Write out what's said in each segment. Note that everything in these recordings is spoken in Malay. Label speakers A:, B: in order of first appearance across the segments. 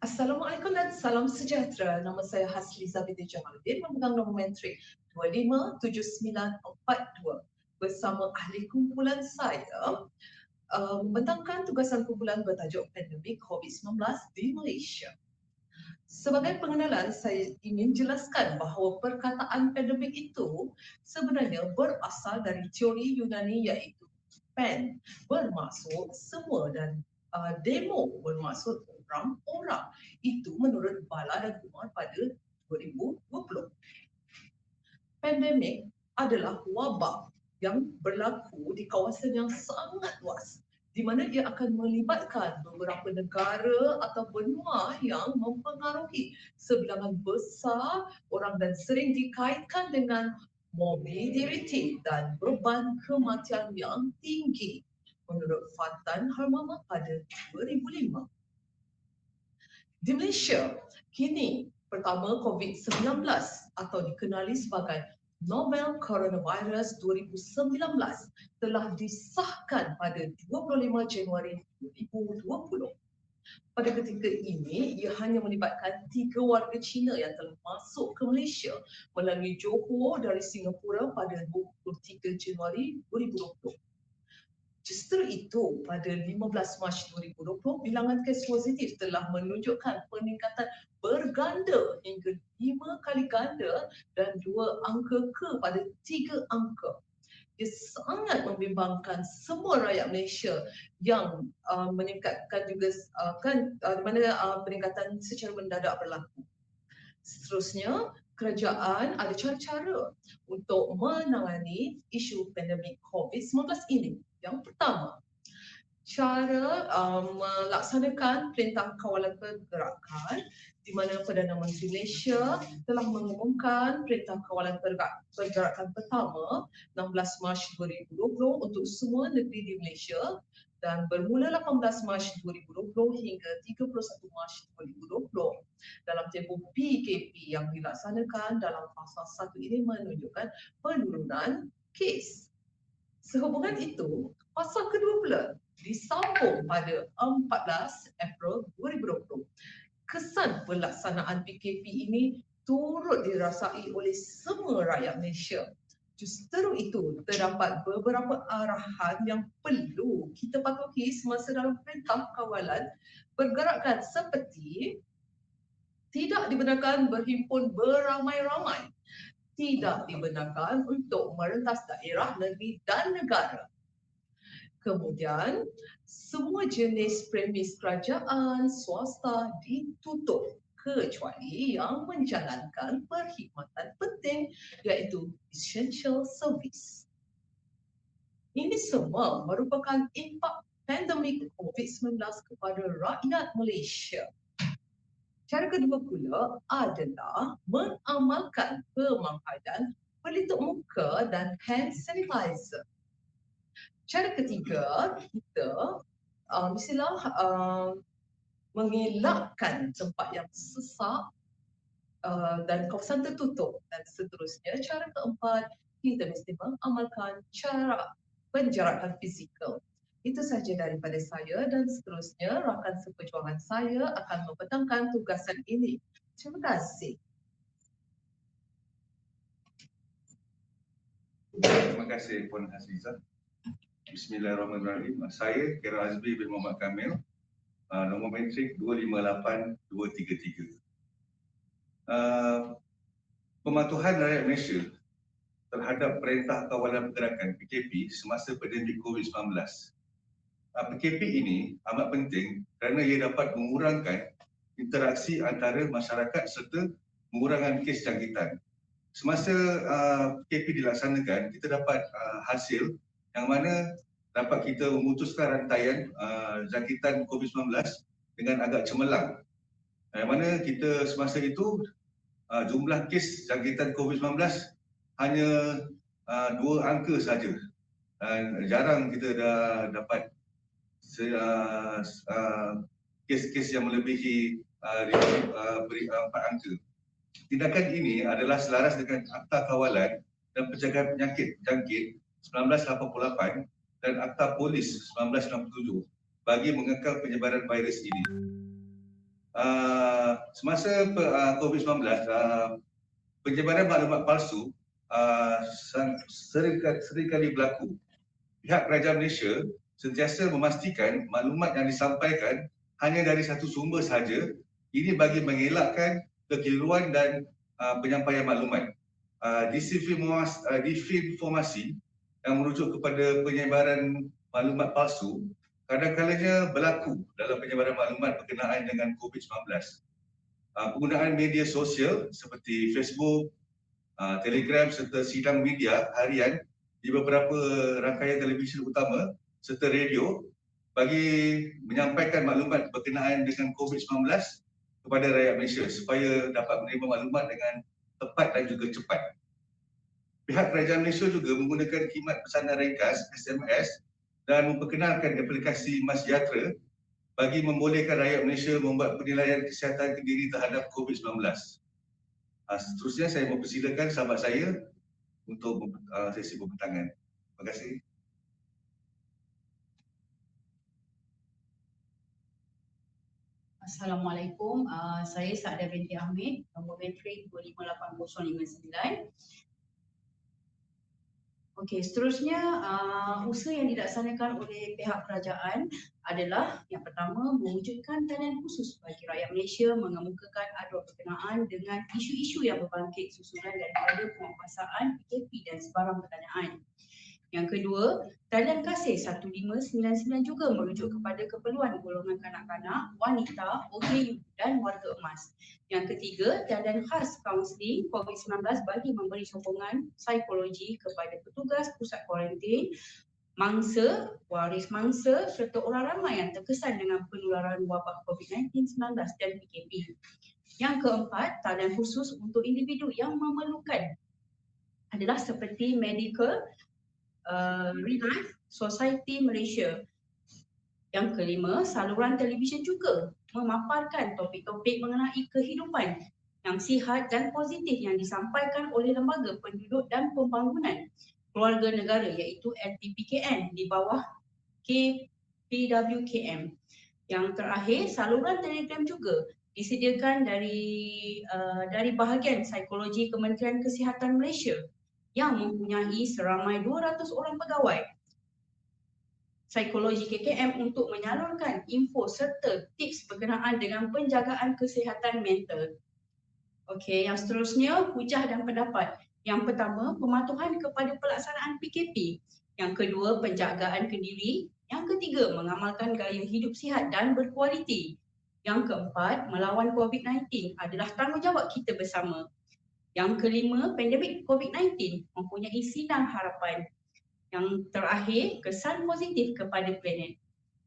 A: Assalamualaikum dan salam sejahtera. Nama saya Hasliza binti Jamaluddin, memegang nombor mentrik 257942. Bersama ahli kumpulan saya, membentangkan tugasan kumpulan bertajuk Pandemik COVID-19 di Malaysia. Sebagai pengenalan, saya ingin jelaskan bahawa perkataan pandemik itu sebenarnya berasal dari teori Yunani iaitu pan, bermaksud semua, dan demo bermaksud orang-orang. Itu menurut Bala dan Kumar pada 2020. Pandemik adalah wabak yang berlaku di kawasan yang sangat luas, di mana ia akan melibatkan beberapa negara atau benua yang mempengaruhi sebilangan besar orang dan sering dikaitkan dengan morbidity dan beban kematian yang tinggi, menurut Fatan Harmama pada 2005. Di Malaysia, kini pertama COVID-19 atau dikenali sebagai Novel Coronavirus 2019 telah disahkan pada 25 Januari 2020. Pada ketika ini, ia hanya melibatkan 3 warga Cina yang telah masuk ke Malaysia melalui Johor dari Singapura pada 23 Januari 2020. Justru itu, pada 15 Mac 2020, bilangan kes positif telah menunjukkan peningkatan berganda hingga 5 kali ganda dan 2 angka kepada 3 angka. Ia sangat membimbangkan semua rakyat Malaysia yang meningkatkan juga di mana peningkatan secara mendadak berlaku. Seterusnya, kerajaan ada cara-cara untuk menangani isu pandemik COVID-19 ini. Yang pertama, cara melaksanakan Perintah Kawalan Pergerakan, di mana Perdana Menteri Malaysia telah mengumumkan Perintah Kawalan Pergerakan pertama 16 Mac 2020 untuk semua negeri di Malaysia dan bermula 18 Mac 2020 hingga 31 Mac 2020. Dalam tempoh PKP yang dilaksanakan dalam fasa 1 ini menunjukkan penurunan kes. Sehubungan itu, fasa kedua pula disambung pada 14 April 2020. Kesan pelaksanaan PKP ini turut dirasai oleh semua rakyat Malaysia. Justru itu, terdapat beberapa arahan yang perlu kita patuhi semasa dalam Perintah Kawalan Pergerakan, seperti tidak dibenarkan berhimpun beramai-ramai, tidak dibenarkan untuk merentas daerah, negeri dan negara. Kemudian, semua jenis premis kerajaan swasta ditutup kecuali yang menjalankan perkhidmatan penting iaitu essential service. Ini semua merupakan impak pandemik COVID-19 kepada rakyat Malaysia. Cara kedua pula adalah mengamalkan pemangkadan pelitup muka dan hand sanitizer. Cara ketiga, kita mestilah mengelakkan tempat yang sesak dan kawasan tertutup, dan seterusnya. Cara keempat, kita mesti mengamalkan cara penjarakan fizikal. Itu sahaja daripada saya, dan seterusnya rakan seperjuangan saya akan membentangkan tugasan ini. Terima kasih.
B: Terima kasih Puan Hasliza. Bismillahirrahmanirrahim. Saya Kira Azbi bin Muhammad Kamil, nombor mentrik 258233. Pematuhan rakyat Malaysia terhadap Perintah Kawalan Pergerakan PKP semasa pandemik COVID-19. PKP ini amat penting kerana ia dapat mengurangkan interaksi antara masyarakat serta mengurangkan kes jangkitan. Semasa PKP dilaksanakan, kita dapat hasil yang mana dapat kita memutuskan rantaian jangkitan COVID-19 dengan agak cemerlang. Yang mana kita semasa itu jumlah kes jangkitan COVID-19 hanya 2 angka saja. Dan jarang kita dah dapat kes-kes yang melebihi 4 angka. Tindakan ini adalah selaras dengan Akta Kawalan dan Pencegahan Penyakit Jangkit 1988 dan Akta Polis 1997 bagi mengekang penyebaran virus ini. semasa COVID-19, penyebaran maklumat palsu seringkali berlaku. Pihak Kerajaan Malaysia sentiasa memastikan maklumat yang disampaikan hanya dari satu sumber sahaja. Ini bagi mengelakkan kekeliruan dan penyampaian maklumat. Disinformasi yang merujuk kepada penyebaran maklumat palsu kadang-kadangnya berlaku dalam penyebaran maklumat berkenaan dengan COVID-19. Penggunaan media sosial seperti Facebook, Telegram serta sidang media harian di beberapa rangkaian televisyen utama serta radio bagi menyampaikan maklumat berkenaan dengan COVID-19 kepada rakyat Malaysia supaya dapat menerima maklumat dengan tepat dan juga cepat. Pihak Kerajaan Malaysia juga menggunakan khidmat pesanan ringkas SMS dan memperkenalkan aplikasi MySejahtera bagi membolehkan rakyat Malaysia membuat penilaian kesihatan diri terhadap COVID-19. Seterusnya saya mempersilakan sahabat saya untuk sesi pembentangan. Terima kasih.
C: Assalamualaikum, saya Saadah binti Ahmed, nombor metrik 258059. Okey, seterusnya usaha yang dilaksanakan oleh pihak kerajaan adalah yang pertama mewujudkan talian khusus bagi rakyat Malaysia mengemukakan aduan berkenaan dengan isu-isu yang berbangkit susulan daripada penguasaan PKP dan sebarang pertanyaan. Yang kedua, talian kasih 1599 juga merujuk kepada keperluan golongan kanak-kanak, wanita, OKU dan warga emas. Yang ketiga, talian khas kaunseling COVID-19 bagi memberi sokongan psikologi kepada petugas pusat kuarantin, mangsa, waris mangsa serta orang ramai yang terkesan dengan penularan wabak COVID-19, 19 dan PKP. Yang keempat, talian khusus untuk individu yang memerlukan adalah seperti medical, Relief Society Malaysia. Yang kelima, saluran televisyen juga memaparkan topik-topik mengenai kehidupan yang sihat dan positif yang disampaikan oleh Lembaga Penduduk dan Pembangunan Keluarga Negara iaitu LPPKN di bawah KPWKM. Yang terakhir, saluran Telegram juga disediakan dari bahagian psikologi Kementerian Kesihatan Malaysia yang mempunyai seramai 200 orang pegawai psikologi KKM untuk menyalurkan info serta tips berkenaan dengan penjagaan kesihatan mental. Okey, yang seterusnya hujah dan pendapat. Yang pertama, pematuhan kepada pelaksanaan PKP. Yang kedua, penjagaan kendiri. Yang ketiga, mengamalkan gaya hidup sihat dan berkualiti. Yang keempat, melawan COVID-19 adalah tanggungjawab kita bersama. Yang kelima, pandemik COVID-19 mempunyai sinar harapan. Yang terakhir, kesan positif kepada planet.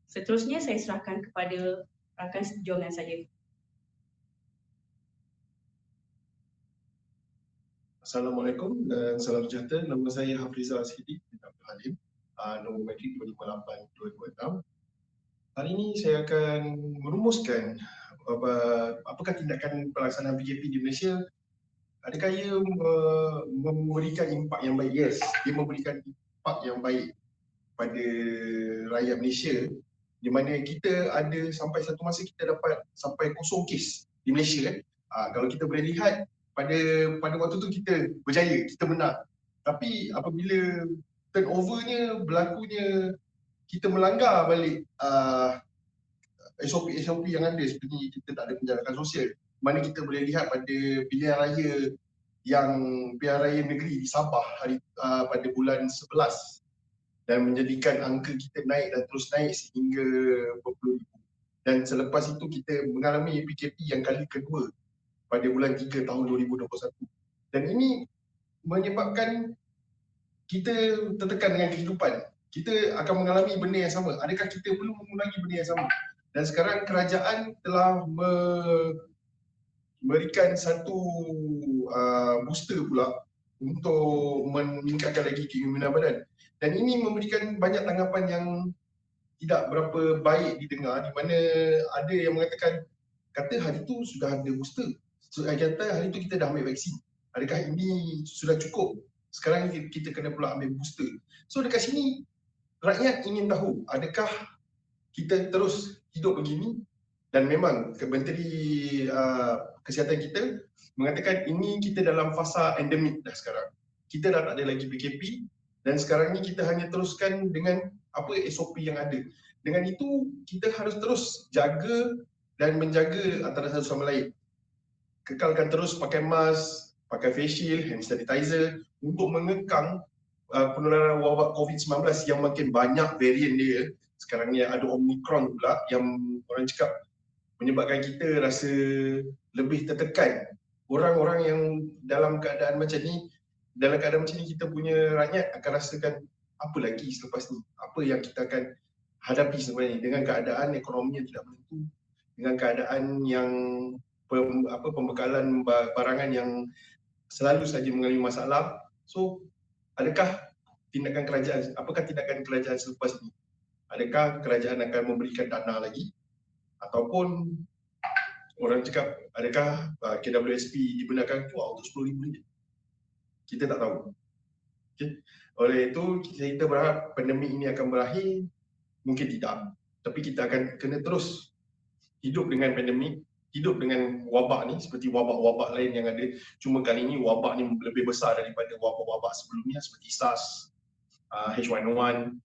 C: Seterusnya saya serahkan kepada rakan seperjuangan saya.
D: Assalamualaikum dan salam sejahtera. Nama saya Hafrizal Ashidik bin Abdul Halim, nombor metrik 258-226. Hari ini saya akan merumuskan apakah tindakan pelaksanaan PKP di Malaysia. Adakah ia memberikan impak yang baik? Yes, dia memberikan impak yang baik pada rakyat Malaysia, di mana kita ada sampai satu masa kita dapat sampai 0 kes di Malaysia. Kalau kita boleh lihat pada waktu tu kita berjaya, kita menang. Tapi apabila turnovernya berlakunya, kita melanggar balik SOP yang ada, seperti kita tak ada penjarakan sosial. Mana kita boleh lihat pada pilihan raya negeri di Sabah pada bulan 11 dan menjadikan angka kita naik dan terus naik sehingga berpuluh ribu. Dan selepas itu kita mengalami PKP yang kali kedua pada bulan 3 tahun 2021. Dan ini menyebabkan kita tertekan dengan kehidupan. Kita akan mengalami benda yang sama. Adakah kita perlu mengulangi benda yang sama? Dan sekarang kerajaan telah memberikan satu booster pula untuk meningkatkan lagi keimunan badan. Dan ini memberikan banyak tanggapan yang tidak berapa baik didengar, di mana ada yang mengatakan, kata hari itu sudah ada booster. Kata hari itu kita dah ambil vaksin. Adakah ini sudah cukup? Sekarang kita kena pula ambil booster. So dekat sini rakyat ingin tahu, adakah kita terus hidup begini Dan memang Menteri Kesihatan kita mengatakan ini kita dalam fasa endemik dah sekarang. Kita dah tak ada lagi PKP dan sekarang ni kita hanya teruskan dengan apa SOP yang ada. Dengan itu kita harus terus jaga dan menjaga antara satu sama lain. Kekalkan terus pakai mask, pakai face shield, hand sanitizer untuk mengekang penularan wabak COVID-19 yang makin banyak varian dia. Sekarang ni ada Omicron pula yang orang cakap menyebabkan kita rasa lebih tertekan. Orang-orang yang dalam keadaan macam ni, kita punya rakyat akan rasakan apa lagi selepas ni? Apa yang kita akan hadapi sebenarnya dengan keadaan ekonomi yang tidak menentu, dengan keadaan yang pembekalan barangan yang selalu saja mengalami masalah. So, adakah tindakan kerajaan selepas ini? Adakah kerajaan akan memberikan dana lagi? Ataupun orang cakap adakah KWSP dibenarkan keluar untuk RM10,000? Kita tak tahu. Okay. Oleh itu kita berharap pandemik ini akan berakhir. Mungkin tidak. Tapi kita akan kena terus hidup dengan pandemik, hidup dengan wabak ni seperti wabak-wabak lain yang ada. Cuma kali ini wabak ni lebih besar daripada wabak-wabak sebelumnya seperti SARS, H1N1,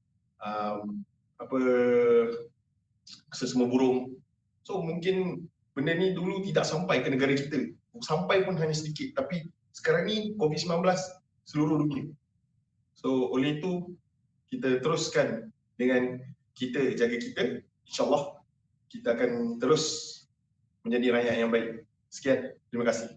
D: sesama burung. So mungkin benda ni dulu tidak sampai ke negara kita. Sampai pun hanya sedikit. Tapi sekarang ni COVID-19 seluruh dunia. So oleh itu kita teruskan dengan kita jaga kita. InsyaAllah kita akan terus menjadi rakyat yang baik. Sekian, terima kasih.